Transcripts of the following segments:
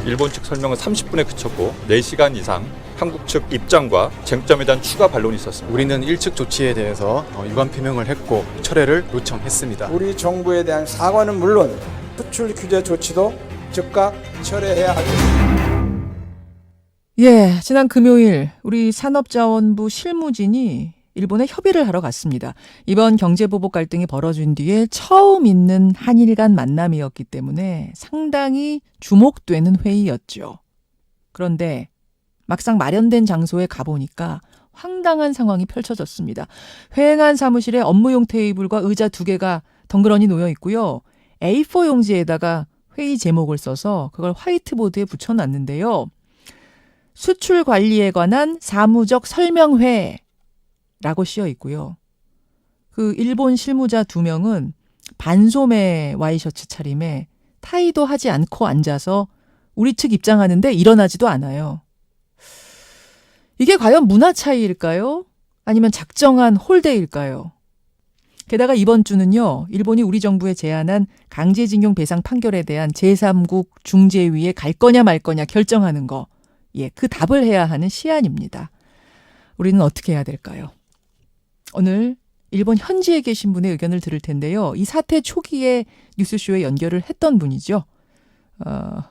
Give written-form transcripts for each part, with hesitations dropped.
일본 측 설명은 30분에 그쳤고 4시간 이상 한국 측 입장과 쟁점에 대한 추가 반론이 있었습니다. 우리는 일측 조치에 대해서 유감 표명을 했고 철회를 요청했습니다. 우리 정부에 대한 사과는 물론 수출 규제 조치도 즉각 철회해야 하겠습니다. 예, 지난 금요일 우리 산업자원부 실무진이 일본에 협의를 하러 갔습니다. 이번 경제보복 갈등이 벌어진 뒤에 처음 있는 한일 간 만남이었기 때문에 상당히 주목되는 회의였죠. 그런데 막상 마련된 장소에 가보니까 황당한 상황이 펼쳐졌습니다. 회행한 사무실에 업무용 테이블과 의자 2개가 덩그러니 놓여 있고요. A4 용지에다가 회의 제목을 써서 그걸 화이트보드에 붙여놨는데요. 수출 관리에 관한 사무적 설명회 라고 씌어 있고요. 그 일본 실무자 2명은 반소매 와이셔츠 차림에 타이도 하지 않고 앉아서 우리 측 입장하는데 일어나지도 않아요. 이게 과연 문화 차이일까요? 아니면 작정한 홀대일까요? 게다가 이번 주는요, 일본이 우리 정부에 제안한 강제징용 배상 판결에 대한 제3국 중재위에 갈 거냐 말 거냐 결정하는 거, 그 답을 해야 하는 시한입니다. 우리는 어떻게 해야 될까요? 오늘 일본 현지에 계신 분의 의견을 들을 텐데요. 이 사태 초기에 뉴스쇼에 연결을 했던 분이죠.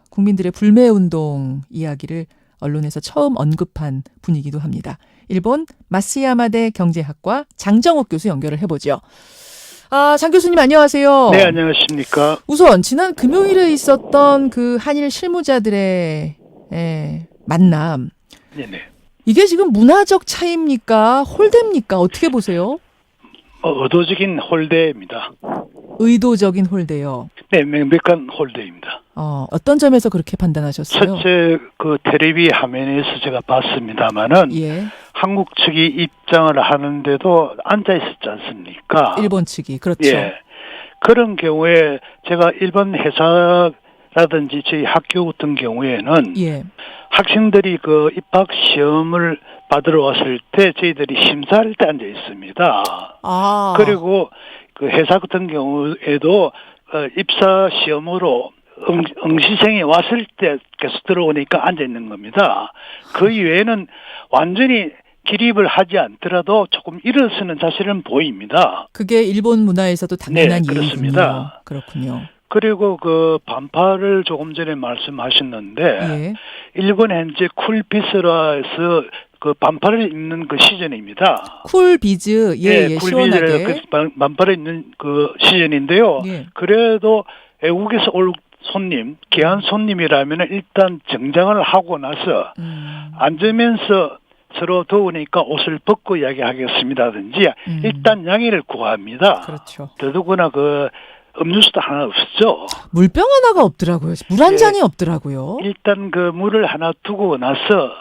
국민들의 불매운동 이야기를 언론에서 처음 언급한 분이기도 합니다. 일본 마쓰야마대 경제학과 장정옥 교수 연결을 해보죠. 장 교수님 안녕하세요. 네, 안녕하십니까. 우선 지난 금요일에 있었던 그 한일 실무자들의 만남. 네네. 이게 지금 문화적 차이입니까? 홀대입니까? 어떻게 보세요? 의도적인 홀대입니다. 의도적인 홀대요. 네, 명백한 홀대입니다. 어떤 점에서 그렇게 판단하셨어요? 첫째, 그 텔레비 화면에서 제가 봤습니다마는 한국 측이 입장을 하는데도 앉아 있었지 않습니까? 일본 측이 그렇죠. 예. 그런 경우에 제가 일본 회사라든지 저희 학교 같은 경우에는 학생들이 그 입학 시험을 받으러 왔을 때 저희들이 심사할 때 앉아 있습니다. 그리고 그 회사 같은 경우에도 입사 시험으로 응시생이 왔을 때 계속 들어오니까 앉아 있는 겁니다. 그 이외에는 완전히 기립을 하지 않더라도 조금 일어서는 사실은 보입니다. 그게 일본 문화에서도 당연한 네, 그렇습니다. 그렇군요. 그리고 그 반팔을 조금 전에 말씀하셨는데 일본 현재 쿨피스라에서 그 반팔을 입는 그 시즌입니다. 쿨비즈, 시원하게. 그 반팔을 입는 그 시즌인데요. 그래도 외국에서 올 손님, 귀한 손님이라면 일단 정장을 하고 나서 앉으면서 서로 더우니까 옷을 벗고 이야기하겠습니다든지 일단 양해를 구합니다. 그렇죠. 더더구나 그 음료수도 하나 없었죠. 물병 하나가 없더라고요. 물 한 잔이 없더라고요. 일단 그 물을 하나 두고 나서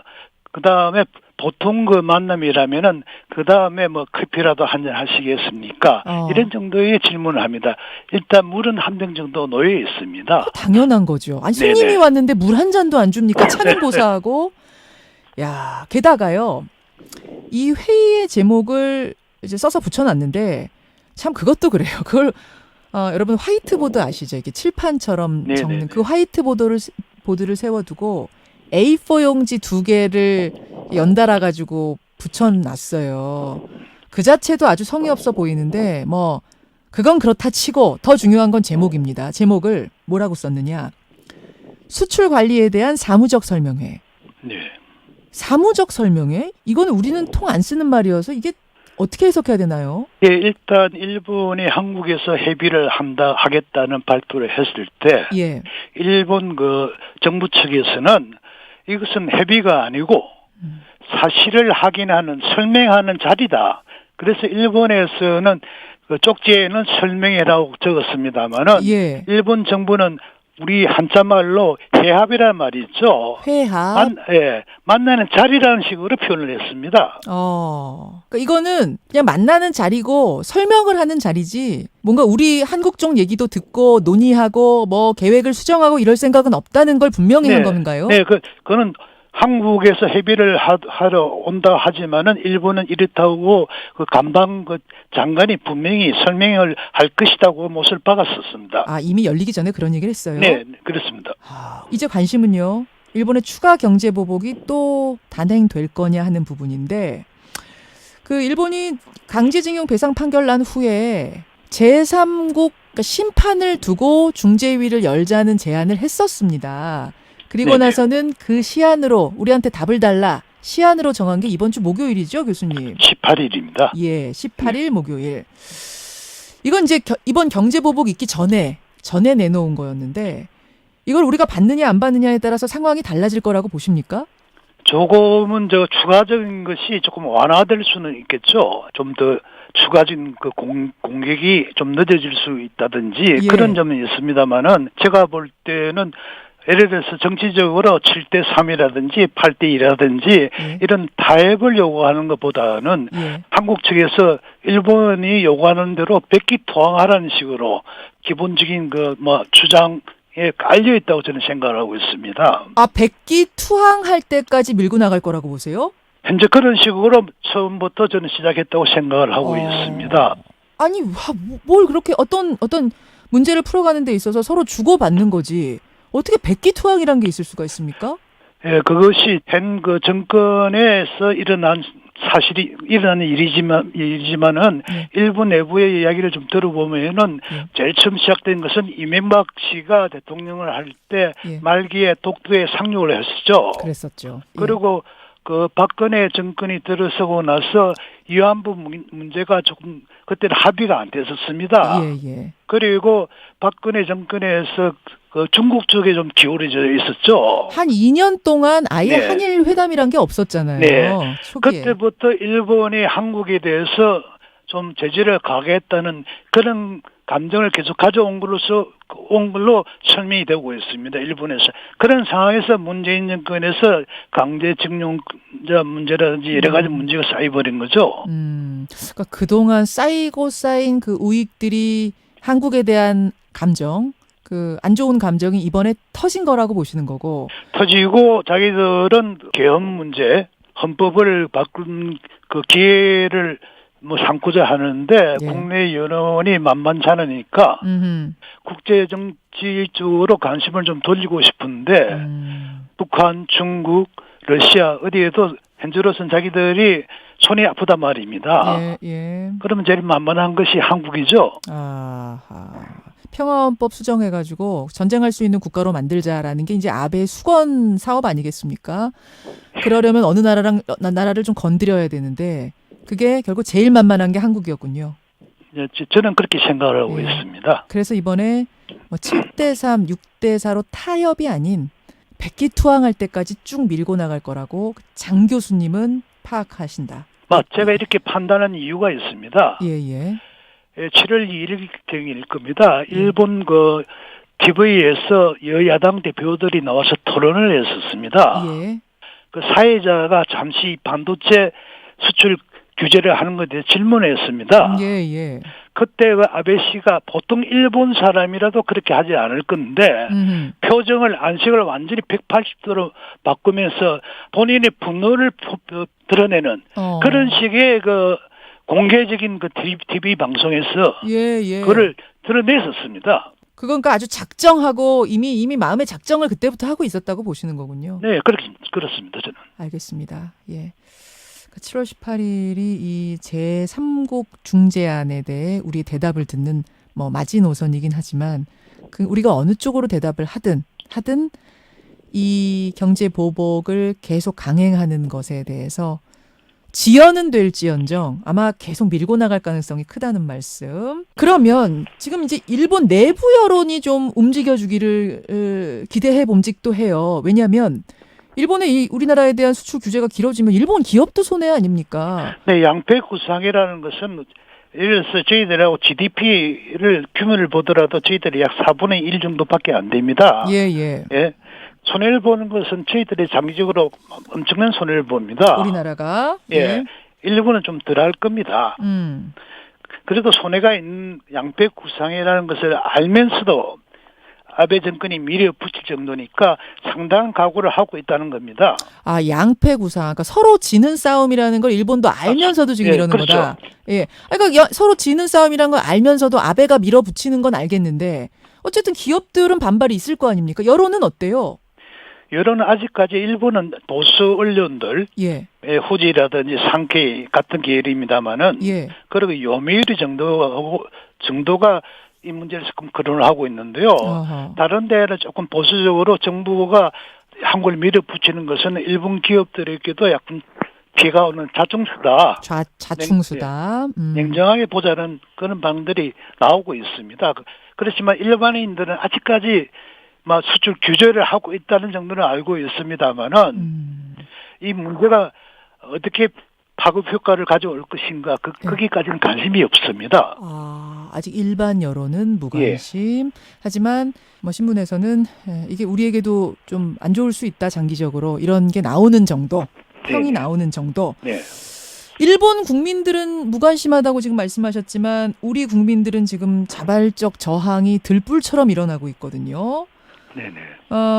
그 다음에 보통 그 만남이라면은 그 다음에 뭐 커피라도 한 잔 하시겠습니까? 이런 정도의 질문을 합니다. 일단 물은 한 병 정도 놓여 있습니다. 당연한 거죠. 아니 손님이 왔는데 물 한 잔도 안 줍니까? 차는 고사하고. 야, 게다가요. 이 회의의 제목을 이제 써서 붙여놨는데 참 그것도 그래요. 그걸 여러분 화이트보드 아시죠? 이게 칠판처럼 적는 그 화이트보드를 세워두고 A4 용지 2개를 연달아 가지고 붙여놨어요. 그 자체도 아주 성의 없어 보이는데 뭐 그건 그렇다 치고 더 중요한 건 제목입니다. 제목을 뭐라고 썼느냐? 수출 관리에 대한 사무적 설명회. 사무적 설명회? 이건 우리는 통 안 쓰는 말이어서 이게 어떻게 해석해야 되나요? 예, 일단 일본이 한국에서 협의를 하겠다는 발표를 했을 때 일본 그 정부 측에서는 이것은 협의가 아니고 사실을 확인하는 설명하는 자리다. 그래서 일본에서는 그 쪽지에는 설명회라고 적었습니다만은 일본 정부는 우리 한자말로 회합이란 말이 있죠. 회합? 만나는 자리라는 식으로 표현을 했습니다. 그러니까 이거는 그냥 만나는 자리고 설명을 하는 자리지 뭔가 우리 한국 쪽 얘기도 듣고 논의하고 뭐 계획을 수정하고 이럴 생각은 없다는 걸 분명히 한 건가요? 그거는 한국에서 협의를 하러 온다 하지만은 일본은 이렇다고 그 감방 그 장관이 분명히 설명을 할 것이라고 못을 박았었습니다. 아, 이미 열리기 전에 그런 얘기를 했어요? 네, 그렇습니다. 이제 관심은요. 일본의 추가 경제 보복이 또 단행될 거냐 하는 부분인데 그 일본이 강제징용 배상 판결 난 후에 제3국 그러니까 심판을 두고 중재위를 열자는 제안을 했었습니다. 그리고 네네. 나서는 그 시한으로 우리한테 답을 달라 시한으로 정한 게 이번 주 목요일이죠, 교수님? 18일입니다. 예, 18일 목요일. 이건 이제 이번 경제 보복 있기 전에 내놓은 거였는데 이걸 우리가 받느냐 안 받느냐에 따라서 상황이 달라질 거라고 보십니까? 조금은 추가적인 것이 조금 완화될 수는 있겠죠. 좀 더 추가적인 그 공격이 좀 늦어질 수 있다든지 예. 그런 점은 있습니다만은 제가 볼 때는 예를 들어서 정치적으로 7대3이라든지 8대2라든지 이런 타협을 요구하는 것보다는 한국 측에서 일본이 요구하는 대로 백기투항하라는 식으로 기본적인 주장에 깔려 있다고 저는 생각을 하고 있습니다. 아, 백기투항할 때까지 밀고 나갈 거라고 보세요? 현재 그런 식으로 처음부터 저는 시작했다고 생각을 하고 있습니다. 아니, 뭘 그렇게 어떤 문제를 풀어가는 데 있어서 서로 주고받는 거지. 어떻게 백기투항이란 게 있을 수가 있습니까? 예, 그것이 현 그 정권에서 일어난 일이지만은 일본 내부의 이야기를 좀 들어보면은 제일 처음 시작된 것은 이명박 씨가 대통령을 할 때 말기에 독도에 상륙을 했었죠. 그랬었죠. 그리고 그 박근혜 정권이 들어서고 나서 위안부 문제가 조금 그때는 합의가 안 됐었습니다. 그리고 박근혜 정권에서 그 중국 쪽에 좀 기울어져 있었죠. 한 2년 동안 아예 한일 회담이란 게 없었잖아요. 네. 초기에. 그때부터 일본이 한국에 대해서 좀 제재를 가하겠다는 그런 감정을 계속 가져온 걸로 설명이 되고 있습니다. 일본에서. 그런 상황에서 문재인 정권에서 강제징용자 문제라든지 여러 가지 문제가 쌓여버린 거죠. 그러니까 그동안 쌓인 그 우익들이 한국에 대한 감정, 그 안 좋은 감정이 이번에 터진 거라고 보시는 거고. 터지고 자기들은 계엄 문제, 헌법을 바꾼 그 기회를 삼고자 하는데 국내 여론이 만만치 않으니까 국제 정치 쪽으로 관심을 좀 돌리고 싶은데 북한, 중국, 러시아 어디에도 현재로서는 자기들이 손이 아프단 말입니다. 그러면 제일 만만한 것이 한국이죠. 평화헌법 수정해가지고 전쟁할 수 있는 국가로 만들자라는 게 이제 아베 수건 사업 아니겠습니까? 그러려면 어느 나라를 좀 건드려야 되는데 그게 결국 제일 만만한 게 한국이었군요. 저는 그렇게 생각을 하고 있습니다. 그래서 이번에 7대3, 6대4로 타협이 아닌 백기투항할 때까지 쭉 밀고 나갈 거라고 장 교수님은 파악하신다. 제가 이렇게 판단한 이유가 있습니다. 7월 2일 경일 겁니다. 일본 그 TV에서 여야당 대표들이 나와서 토론을 했었습니다. 그 사회자가 잠시 반도체 수출 규제를 하는 것에 대해 질문했습니다. 그때 그 아베 씨가 보통 일본 사람이라도 그렇게 하지 않을 건데 표정을 안색을 완전히 180도로 바꾸면서 본인의 분노를 드러내는 그런 식의 그 공개적인 그 TV 방송에서 그걸 드러냈었습니다. 그건 그러니까 아주 작정하고 이미 마음의 작정을 그때부터 하고 있었다고 보시는 거군요. 네, 그렇습니다. 저는. 알겠습니다. 7월 18일이 이 제3국 중재안에 대해 우리 대답을 듣는 마지노선이긴 하지만 우리가 어느 쪽으로 대답을 하든 이 경제 보복을 계속 강행하는 것에 대해서 지연은 될지언정 아마 계속 밀고 나갈 가능성이 크다는 말씀. 그러면 지금 이제 일본 내부 여론이 좀 움직여주기를 기대해 봄직도 해요. 왜냐하면 일본의 우리나라에 대한 수출 규제가 길어지면 일본 기업도 손해 아닙니까? 네, 양패 구상이라는 것은 예를 들어서 저희들하고 GDP를 규모를 보더라도 저희들이 약 4분의 1 정도밖에 안 됩니다. 손해를 보는 것은 저희들이 장기적으로 엄청난 손해를 봅니다. 우리나라가? 일본은 좀 덜할 겁니다. 그래도 손해가 있는 양패 구상이라는 것을 알면서도 아베 정권이 밀어붙일 정도니까 상당한 각오를 하고 있다는 겁니다. 아, 양패 구사. 그러니까 서로 지는 싸움이라는 걸 일본도 알면서도 지금 예, 이러는 그렇죠. 거다. 예. 그러니까 서로 지는 싸움이라는 걸 알면서도 아베가 밀어붙이는 건 알겠는데 어쨌든 기업들은 반발이 있을 거 아닙니까? 여론은 어때요? 여론은 아직까지 일본은 보수 언론들, 예. 후지라든지 상케이 같은 계열입니다만은, 예. 그리고 요미우리 정도가 이 문제를 조금 거론을 하고 있는데요. 어허. 다른 데는 조금 보수적으로 정부가 한국을 밀어붙이는 것은 일본 기업들에게도 약간 피해가 오는 자충수다. 자충수다. 냉정하게 보자는 그런 방들이 나오고 있습니다. 그렇지만 일반인들은 아직까지 막 수출 규제를 하고 있다는 정도는 알고 있습니다만은 이 문제가 어떻게 파급 효과를 가져올 것인가 거기까지는 관심이 없습니다. 아, 아직 일반 여론은 무관심. 하지만 뭐 신문에서는 이게 우리에게도 좀 안 좋을 수 있다 장기적으로 이런 게 나오는 정도, 평이 나오는 정도. 네. 일본 국민들은 무관심하다고 지금 말씀하셨지만 우리 국민들은 지금 자발적 저항이 들불처럼 일어나고 있거든요. 네네.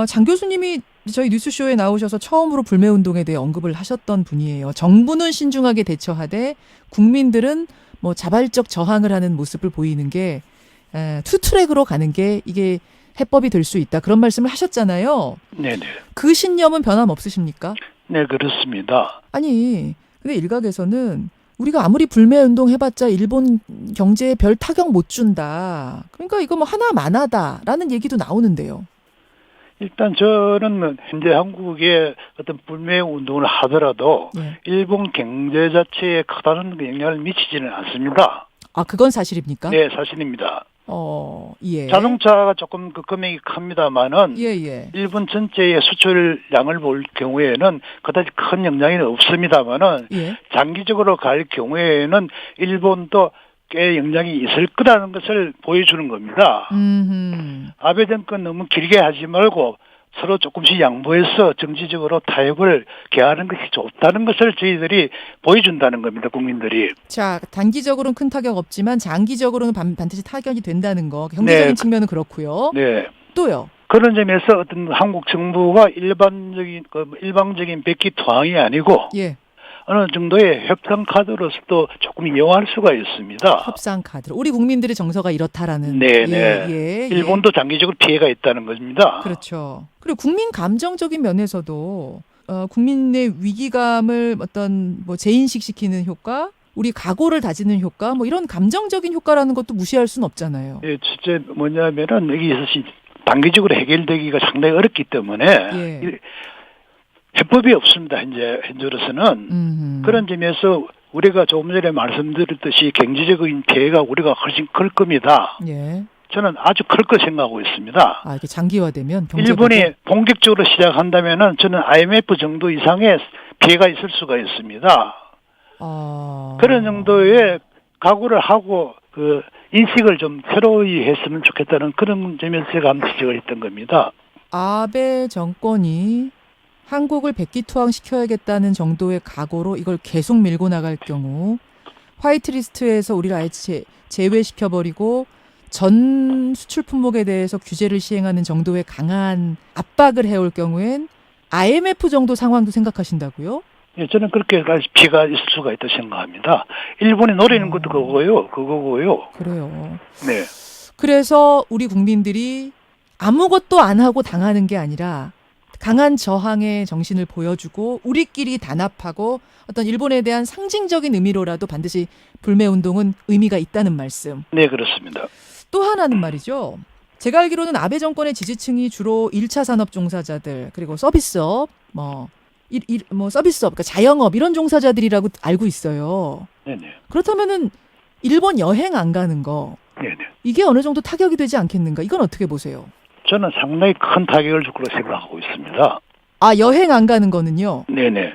장 교수님이 저희 뉴스쇼에 나오셔서 처음으로 불매운동에 대해 언급을 하셨던 분이에요. 정부는 신중하게 대처하되 국민들은 뭐 자발적 저항을 하는 모습을 보이는 게 투트랙으로 가는 게 이게 해법이 될 수 있다. 그런 말씀을 하셨잖아요. 네네. 그 신념은 변함없으십니까? 네, 그렇습니다. 아니, 근데 일각에서는 우리가 아무리 불매운동 해봤자 일본 경제에 별 타격 못 준다. 그러니까 이거 뭐 하나 만하다라는 얘기도 나오는데요. 일단 저는 현재 한국의 어떤 불매 운동을 하더라도 일본 경제 자체에 커다란 영향을 미치지는 않습니다. 아, 그건 사실입니까? 네, 사실입니다. 예. 자동차가 조금 그 금액이 큽니다만은 예. 일본 전체의 수출량을 볼 경우에는 그다지 큰 영향이 없습니다만은 장기적으로 갈 경우에는 일본도 꽤 영향이 있을 거라는 것을 보여주는 겁니다. 아베 정권 너무 길게 하지 말고 서로 조금씩 양보해서 정치적으로 타협을 개하는 것이 좋다는 것을 저희들이 보여준다는 겁니다. 국민들이. 자, 단기적으로는 큰 타격 없지만 장기적으로는 반드시 타격이 된다는 거. 경제적인 측면은 그렇고요. 네. 또요. 그런 점에서 어떤 한국 정부가 일방적인 백기 투항이 아니고 어느 정도의 협상 카드로서도 조금 이용할 수가 있습니다. 협상 카드로. 우리 국민들의 정서가 이렇다라는. 네. 일본도 장기적으로 피해가 있다는 겁니다. 그렇죠. 그리고 국민 감정적인 면에서도 국민의 위기감을 어떤 뭐 재인식시키는 효과, 우리 각오를 다지는 효과, 뭐 이런 감정적인 효과라는 것도 무시할 수는 없잖아요. 예, 진짜 뭐냐면은 여기서 단기적으로 해결되기가 상당히 어렵기 때문에 해법이 없습니다. 현재로서는 그런 점에서 우리가 조금 전에 말씀드렸듯이 경제적인 피해가 우리가 훨씬 클 겁니다. 저는 아주 클 거 생각하고 있습니다. 아, 이게 장기화되면 일본이 본격적으로 시작한다면은 저는 IMF 정도 이상의 피해가 있을 수가 있습니다. 그런 정도의 각오를 하고 그 인식을 좀 새로이 했으면 좋겠다는 그런 점에서 제가 한번 지적을 했던 겁니다. 아베 정권이 한국을 백기투항시켜야겠다는 정도의 각오로 이걸 계속 밀고 나갈 경우 화이트리스트에서 우리를 아예 제외시켜버리고 전 수출 품목에 대해서 규제를 시행하는 정도의 강한 압박을 해올 경우엔 IMF 정도 상황도 생각하신다고요? 예, 저는 그렇게까지 피해가 있을 수가 있다고 생각합니다. 일본이 노리는 것도 그거고요. 그래요. 네. 그래서 우리 국민들이 아무것도 안 하고 당하는 게 아니라 강한 저항의 정신을 보여주고 우리끼리 단합하고 어떤 일본에 대한 상징적인 의미로라도 반드시 불매운동은 의미가 있다는 말씀. 네, 그렇습니다. 또 하나는 말이죠. 제가 알기로는 아베 정권의 지지층이 주로 1차 산업 종사자들 그리고 서비스업, 서비스업, 그러니까 자영업 이런 종사자들이라고 알고 있어요. 네네. 그렇다면은 일본 여행 안 가는 거, 이게 어느 정도 타격이 되지 않겠는가? 이건 어떻게 보세요? 저는 상당히 큰 타격을 줄 거로 생각하고 있습니다. 아, 여행 안 가는 거는요? 네네.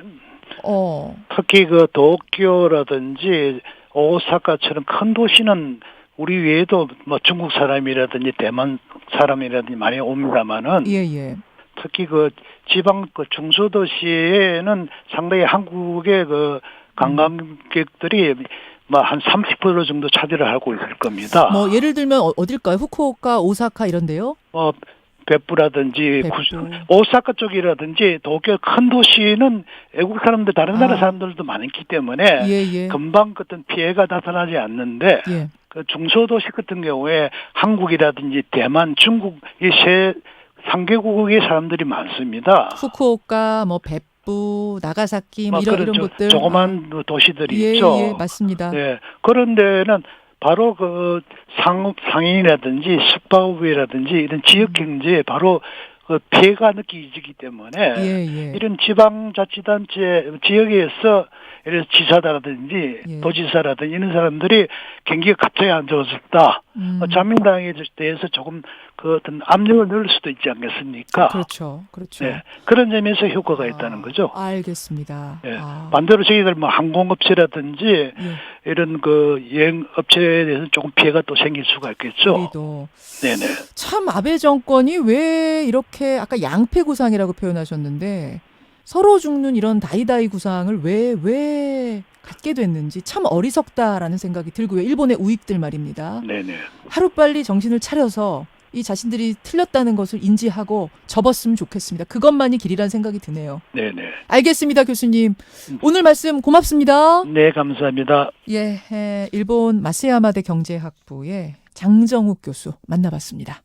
특히 그 도쿄라든지 오사카처럼 큰 도시는 우리 외에도 뭐 중국 사람이라든지 대만 사람이라든지 많이 옵니다만은 특히 그 지방 그 중소도시에는 상당히 한국의 그 관광객들이 한 30% 정도 차지를 하고 있을 겁니다. 뭐 예를 들면 어딜까요? 후쿠오카, 오사카 이런데요? 베푸라든지 베푸. 오사카 쪽이라든지 도쿄 큰 도시는 외국 사람들 다른 나라 사람들도 많기 때문에 예. 금방 어떤 피해가 나타나지 않는데 예. 그 중소도시 같은 경우에 한국이라든지 대만, 중국 이 세 3개국의 사람들이 많습니다. 후쿠오카, 뭐 베푸, 나가사키 뭐 이런 곳들 조그만 도시들이 예, 있죠. 예, 맞습니다. 네, 그런 데는 바로 그 상인이라든지 숙박업이라든지 이런 지역 경제에 바로 그 피해가 느껴지기 때문에 예. 이런 지방자치단체 지역에서 이런 지사라든지 도지사라든지 이런 사람들이 경기가 갑자기 안 좋아졌다. 자민당에 대해서 조금 그 어떤 압력을 넣을 수도 있지 않겠습니까? 그렇죠. 네, 그런 점에서 효과가 있다는 거죠. 알겠습니다. 네, 반대로 저희들 뭐 항공업체라든지 이런 그 여행 업체에 대해서 조금 피해가 또 생길 수가 있겠죠. 우리도. 네네. 참 아베 정권이 왜 이렇게 아까 양패 구상이라고 표현하셨는데 서로 죽는 이런 다이다이 구상을 왜 갖게 됐는지 참 어리석다라는 생각이 들고요. 일본의 우익들 말입니다. 네네. 하루빨리 정신을 차려서 이 자신들이 틀렸다는 것을 인지하고 접었으면 좋겠습니다. 그것만이 길이라는 생각이 드네요. 네네. 알겠습니다, 교수님. 오늘 말씀 고맙습니다. 네, 감사합니다. 예, 일본 마쓰야마대 경제학부의 장정욱 교수 만나봤습니다.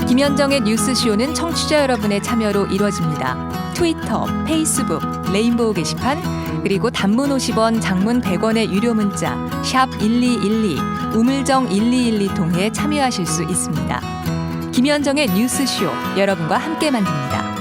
김현정의 뉴스쇼는 청취자 여러분의 참여로 이루어집니다. 트위터, 페이스북, 레인보우 게시판, 그리고 단문 50원, 장문 100원의 유료 문자 샵 1212, 우물정 1212 통해 참여하실 수 있습니다. 김현정의 뉴스쇼, 여러분과 함께 만듭니다.